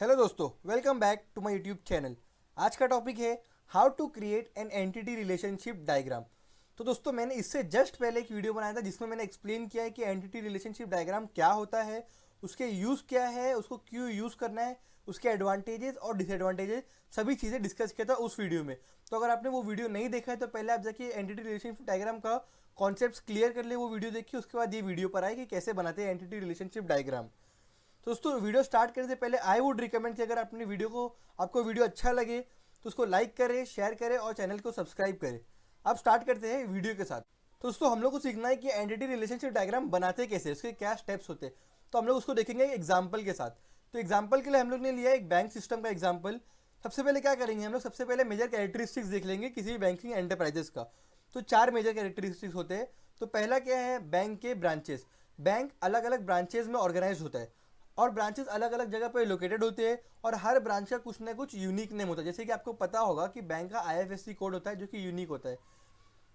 Hello दोस्तों, welcome back to my YouTube channel. आज का टॉपिक है how to create an entity relationship diagram. तो दोस्तों, मैंने इससे जस्ट पहले एक वीडियो बनाया था जिसमें मैंने एक्सप्लेन किया है कि एंटिटी रिलेशनशिप डायग्राम क्या होता है, उसके यूज़ क्या है, उसको क्यों यूज़ करना है, उसके एडवांटेजेस और डिसएडवांटेजेस सभी चीज़ें डिस्कस किया था उस वीडियो में। तो अगर आपने वो वीडियो नहीं देखा है तो पहले आप जाके एंटिटी रिलेशनशिप डायग्राम का कॉन्सेप्ट क्लियर कर ले, वो वीडियो देखिए, उसके बाद ये वीडियो पर आए कि कैसे बनाते हैं एंटिटी रिलेशनशिप डायग्राम। तो दोस्तों, वीडियो स्टार्ट करने से पहले आई वुड रिकमेंड कि अगर अपनी वीडियो को आपको वीडियो अच्छा लगे तो उसको लाइक करें, शेयर करें और चैनल को सब्सक्राइब करें। अब स्टार्ट करते हैं वीडियो के साथ। तो दोस्तों, हम लोग को सीखना है कि एंटिटी रिलेशनशिप डायग्राम बनाते कैसे, उसके क्या स्टेप्स होते हैं। तो हम लोग उसको देखेंगे एग्जाम्पल के साथ। तो एग्जाम्पल के लिए हम लोग ने लिया एक बैंक सिस्टम का एग्जाम्पल। सबसे पहले क्या करेंगे हम लोग, सबसे पहले मेजर कैरेक्टरिस्टिक्स देख लेंगे किसी भी बैंकिंग एंटरप्राइजेस का। तो 4 मेजर कैरेक्टरिस्टिक्स होते हैं। तो पहला क्या है, बैंक के ब्रांचेस। बैंक अलग अलग ब्रांचेस में ऑर्गेनाइज होता है और ब्रांचेस अलग अलग जगह पर लोकेटेड होते हैं और हर ब्रांच का कुछ ना कुछ यूनिक नेम होता है। जैसे कि आपको पता होगा कि बैंक का IFSC कोड होता है जो कि यूनिक होता है।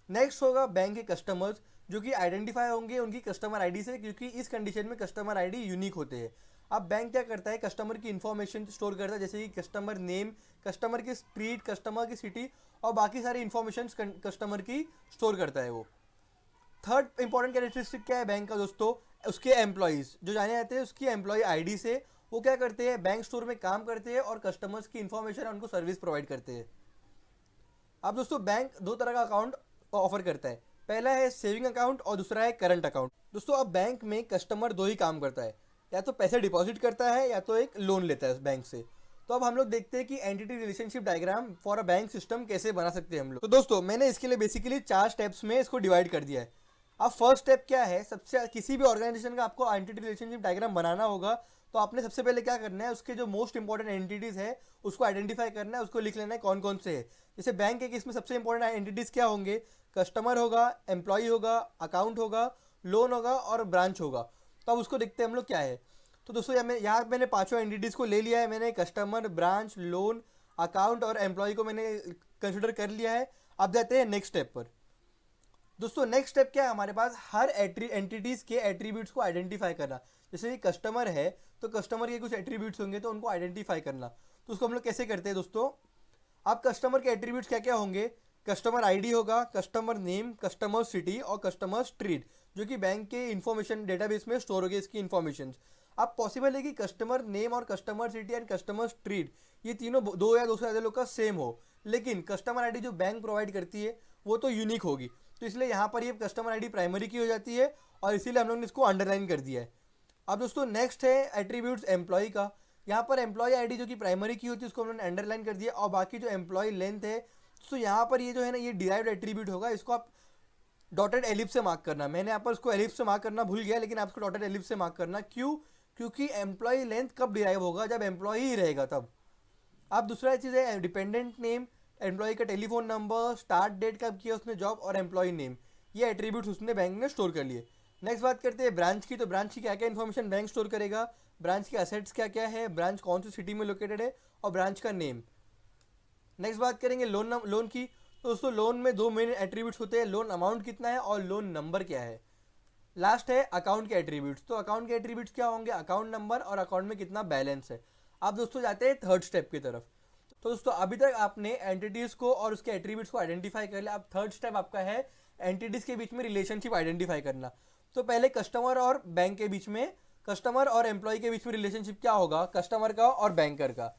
नेक्स्ट होगा बैंक के कस्टमर्स, जो कि आइडेंटिफाई होंगे उनकी कस्टमर आईडी से, क्योंकि इस कंडीशन में कस्टमर आईडी यूनिक होते हैं। अब बैंक क्या करता है, कस्टमर की इन्फॉर्मेशन स्टोर करता है, जैसे कि कस्टमर नेम, कस्टमर की स्ट्रीट, कस्टमर की सिटी और बाकी सारी इन्फॉर्मेशन कस्टमर की स्टोर करता है वो। थर्ड इंपॉर्टेंट कैरेक्टरिस्टिक क्या है बैंक का दोस्तों, उसके एम्प्लॉयज़ जो जाने जाते हैं उसकी एम्प्लॉय आईडी से। वो क्या करते हैं, बैंक स्टोर में काम करते हैं और कस्टमर्स की इन्फॉर्मेशन है उनको सर्विस प्रोवाइड करते हैं। अब दोस्तों, बैंक दो तरह का अकाउंट ऑफर करता है। पहला है सेविंग अकाउंट और दूसरा है करंट अकाउंट। दोस्तों, अब बैंक में कस्टमर दो ही काम करता है, या तो पैसे डिपॉजिट करता है या तो एक लोन लेता है बैंक से। तो अब हम लोग देखते हैं कि entity relationship diagram for a bank system कैसे बना सकते हैं हम लोग। तो दोस्तों, मैंने इसके लिए बेसिकली 4 स्टेप्स में इसको डिवाइड कर दिया है। अब फर्स्ट स्टेप क्या है, सबसे किसी भी ऑर्गेनाइजेशन का आपको एंटिटी रिलेशनशिप डायग्राम बनाना होगा तो आपने सबसे पहले क्या करना है, उसके जो मोस्ट इंपॉर्टेंट एंटिटीज़ है उसको आइडेंटिफाई करना है, उसको लिख लेना है कौन कौन से है। जैसे बैंक के केस में सबसे इंपॉर्टेंट एंटिटीज़ क्या होंगे, कस्टमर होगा, एम्प्लॉय होगा, अकाउंट होगा, लोन होगा और ब्रांच होगा। तो अब उसको देखते हैं हम लोग क्या है। तो दोस्तों, यहाँ मैंने पाँचों एंटिटीज़ को ले लिया है। मैंने कस्टमर, ब्रांच, लोन, अकाउंट और एम्प्लॉय को मैंने कंसिडर कर लिया है। अब जाते हैं नेक्स्ट स्टेप पर। दोस्तों, नेक्स्ट स्टेप क्या है हमारे पास, हर एंटिटीज़ के एट्रीब्यूट्स को आइडेंटिफाई करना। जैसे कि कस्टमर है तो कस्टमर के कुछ एट्रीब्यूट्स होंगे तो उनको आइडेंटिफाई करना। तो उसको हम लोग कैसे करते हैं दोस्तों, आप कस्टमर के एट्रीब्यूट्स क्या क्या होंगे, कस्टमर आईडी होगा, कस्टमर नेम, कस्टमर सिटी और कस्टमर स्ट्रीट, जो कि बैंक के इन्फॉर्मेशन डेटाबेस में स्टोर होगी इसकी इन्फॉर्मेशन। अब पॉसिबल है कि कस्टमर नेम और customer city and customer street ये तीनों दो या दो से ज़्यादा लोग का सेम हो, लेकिन कस्टमर आईडी जो बैंक प्रोवाइड करती है वो तो यूनिक होगी। तो इसलिए यहाँ पर ये कस्टमर आईडी प्राइमरी की हो जाती है और इसीलिए हम लोग ने इसको अंडरलाइन कर दिया है। अब दोस्तों, नेक्स्ट है एट्रीब्यूट्स एम्प्लॉय का। यहाँ पर एम्प्लॉय आईडी जो कि प्राइमरी की होती है उसको हम लोगों ने अंडरलाइन कर दिया और बाकी जो एम्प्लॉय लेंथ है, तो यहाँ पर ये जो है ना, ये डिराइव्ड एट्रीब्यूट होगा, इसको आप डॉटेड एलिप्स से मार्क करना। मैंने यहाँ पर उसको एलिप्स से मार्क करना भूल गया, लेकिन आपको डॉटेड एलिप्स से मार्क करना। क्यों, क्योंकि एम्प्लॉय लेंथ कब डिराइव होगा, जब एम्प्लॉय ही रहेगा तब। अब दूसरा चीज़ है डिपेंडेंट नेम, एम्प्लॉय का टेलीफोन नंबर, स्टार्ट डेट कब किया उसने जॉब और एम्प्लॉय नेम, ये एट्रीब्यूट्स उसने बैंक ने स्टोर कर लिए। नेक्स्ट बात करते हैं ब्रांच की। तो ब्रांच की क्या क्या इन्फॉर्मेशन बैंक स्टोर करेगा, ब्रांच के असेट्स क्या क्या है, ब्रांच कौन सी सिटी में लोकेटेड है और ब्रांच का नेम। नेक्स्ट बात करेंगे लोन की। तो दोस्तों, लोन में दो मेन एट्रीब्यूट्स होते हैं, लोन अमाउंट कितना है और लोन नंबर क्या है। लास्ट है अकाउंट के एट्रीब्यूट्स। तो अकाउंट के एट्रीब्यूट्स क्या होंगे, अकाउंट नंबर और अकाउंट में कितना बैलेंस है। अब दोस्तों, जाते हैं थर्ड स्टेप की तरफ। तो दोस्तों, अभी तक आपने एंटिटीज़ को और उसके एट्रीब्यूट्स को आइडेंटिफाई कर लिया। अब थर्ड स्टेप आपका है एंटिटीज़ के बीच में रिलेशनशिप आइडेंटिफाई करना। तो पहले कस्टमर और बैंक के बीच में, कस्टमर और एम्प्लॉय के बीच में रिलेशनशिप क्या होगा, कस्टमर का और बैंकर का।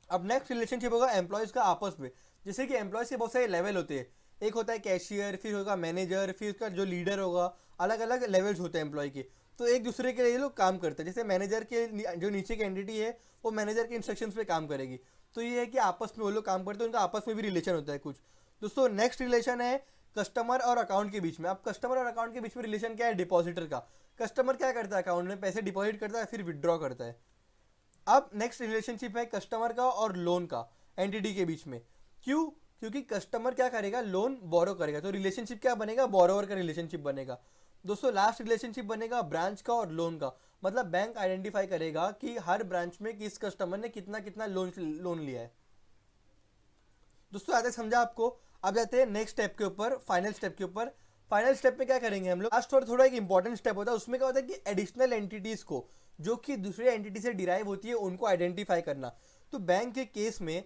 अब नेक्स्ट रिलेशनशिप होगा एम्प्लॉयज़ का आपस में। जैसे कि एम्प्लॉयज़ के बहुत सारे लेवल होते हैं, एक होता है कैशियर, फिर होगा मैनेजर, फिर उसका जो लीडर होगा, अलग अलग लेवल्स होते हैं एम्प्लॉय के। तो एक दूसरे के लिए ये लोग काम करते हैं। जैसे मैनेजर के जो नीचे की एंटिटी है वो मैनेजर के इंस्ट्रक्शंस पे काम करेगी। तो ये है कि आपस में वो लोग काम करते हैं, उनका आपस में भी रिलेशन होता है कुछ। दोस्तों, नेक्स्ट रिलेशन है कस्टमर और अकाउंट के बीच में। अब कस्टमर और अकाउंट के बीच में रिलेशन क्या है, डिपॉजिटर का। कस्टमर क्या करता है, अकाउंट में पैसे डिपॉजिट करता है फिर विड्रॉ करता है। अब नेक्स्ट रिलेशनशिप है कस्टमर का और लोन का एंटिटी के बीच में। क्यों, क्योंकि कस्टमर क्या करेगा, लोन बोरो करेगा, तो रिलेशनशिप क्या बनेगा, बोरोवर का रिलेशनशिप बनेगा। दोस्तों, लास्ट रिलेशनशिप बनेगा ब्रांच का और लोन का। मतलब बैंक आइडेंटिफाई करेगा कि हर ब्रांच में किस कस्टमर ने कितना कितना लोन लिया है। दोस्तों, आते समझा आपको। अब जाते हैं नेक्स्ट स्टेप के ऊपर, फाइनल स्टेप के ऊपर। फाइनल स्टेप में क्या करेंगे हम लोग, लास्ट और थोड़ा एक इंपॉर्टेंट स्टेप होता है, उसमें क्या होता है कि एडिशनल एंटिटीज़ को जो कि दूसरे एंटिटी से डिराइव होती है उनको आइडेंटिफाई करना। तो बैंक के केस में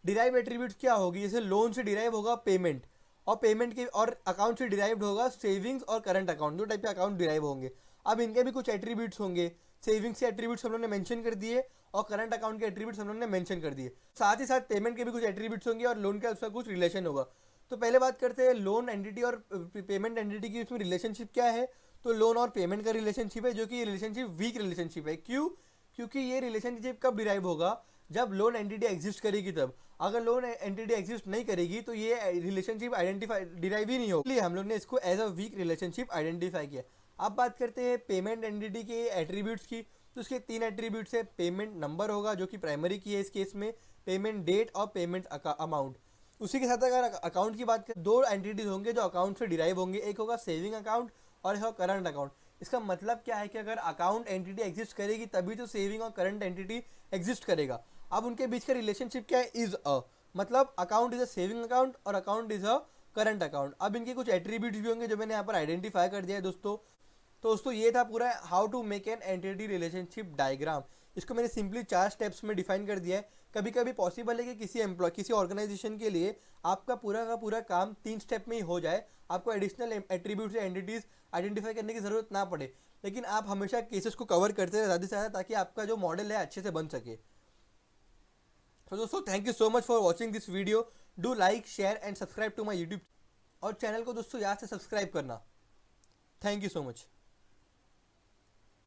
डिराइव एट्रीब्यूट्स क्या होगी, जैसे लोन से डिराइव होगा पेमेंट, और पेमेंट के और अकाउंट से डिराइव्ड होगा सेविंग्स और करंट अकाउंट, दो टाइप के अकाउंट डिराइव होंगे। अब इनके भी कुछ एट्रीब्यूट्स होंगे, सेविंग्स के एट्रीब्यूट्स हम लोगों ने मेंशन कर दिए और करंट अकाउंट के एट्रीब्यूट्स हम लोगों ने मेंशन कर दिए। साथ ही साथ पेमेंट के भी कुछ एट्रीब्यूट्स होंगे और लोन का उसका कुछ रिलेशन होगा। तो पहले बात करते हैं लोन एंटिटी और पेमेंट एंटिटी की, उसमें रिलेशनशिप क्या है। तो लोन और पेमेंट का रिलेशनशिप है, जो कि ये रिलेशनशिप वीक रिलेशनशिप है। क्यों? क्योंकि ये रिलेशनशिप कब डिराइव होगा, जब लोन एंटिटी एग्जिस्ट करेगी तब। अगर लोन एंटिटी एग्जिस्ट नहीं करेगी तो ये रिलेशनशिप आइडेंटिफाई डिराइव ही नहीं होगा, इसलिए हम लोग ने इसको as a weak relationship identify किया। अब बात करते हैं पेमेंट एंटिटी के एट्रीब्यूट्स की। तो उसके 3 एट्रीब्यूट्स है। पेमेंट नंबर होगा जो कि प्राइमरी की है इस केस में, पेमेंट डेट और पेमेंट अमाउंट। उसी के साथ अगर अकाउंट की बात करें, 2 एंटिटीज होंगे जो अकाउंट से डिराइव होंगे, एक होगा सेविंग अकाउंट और एक होगा करंट अकाउंट। इसका मतलब क्या है कि अगर अकाउंट एंटिटी एग्जिस्ट करेगी तभी तो सेविंग और करंट एंटिटी एग्जिस्ट करेगा। अब उनके बीच का रिलेशनशिप क्या है, इज अ, मतलब account is a saving account और account is a current account. अब इनके कुछ एट्रीब्यूट्स भी होंगे जो मैंने यहाँ पर आइडेंटिफाई कर दिया है दोस्तों। तो दोस्तों ये था पूरा how to make an entity relationship diagram. इसको मैंने सिंपली 4 स्टेप्स में डिफाइन कर दिया है। कभी कभी पॉसिबल है कि किसी ऑर्गेनाइजेशन के लिए आपका पूरा का पूरा काम 3 स्टेप में ही हो जाए, आपको एडिशनल एट्रीब्यूट्स या एंटिटीज आइडेंटिफाई करने की जरूरत ना पड़े। लेकिन आप हमेशा केसेस को कवर करते रहे ज़्यादा से ज़्यादा, ताकि आपका जो मॉडल है अच्छे से बन सके। तो दोस्तों thank you so much for watching this video. Do like, share and subscribe to my YouTube, और चैनल को दोस्तों याद से सब्सक्राइब करना। Thank you so much.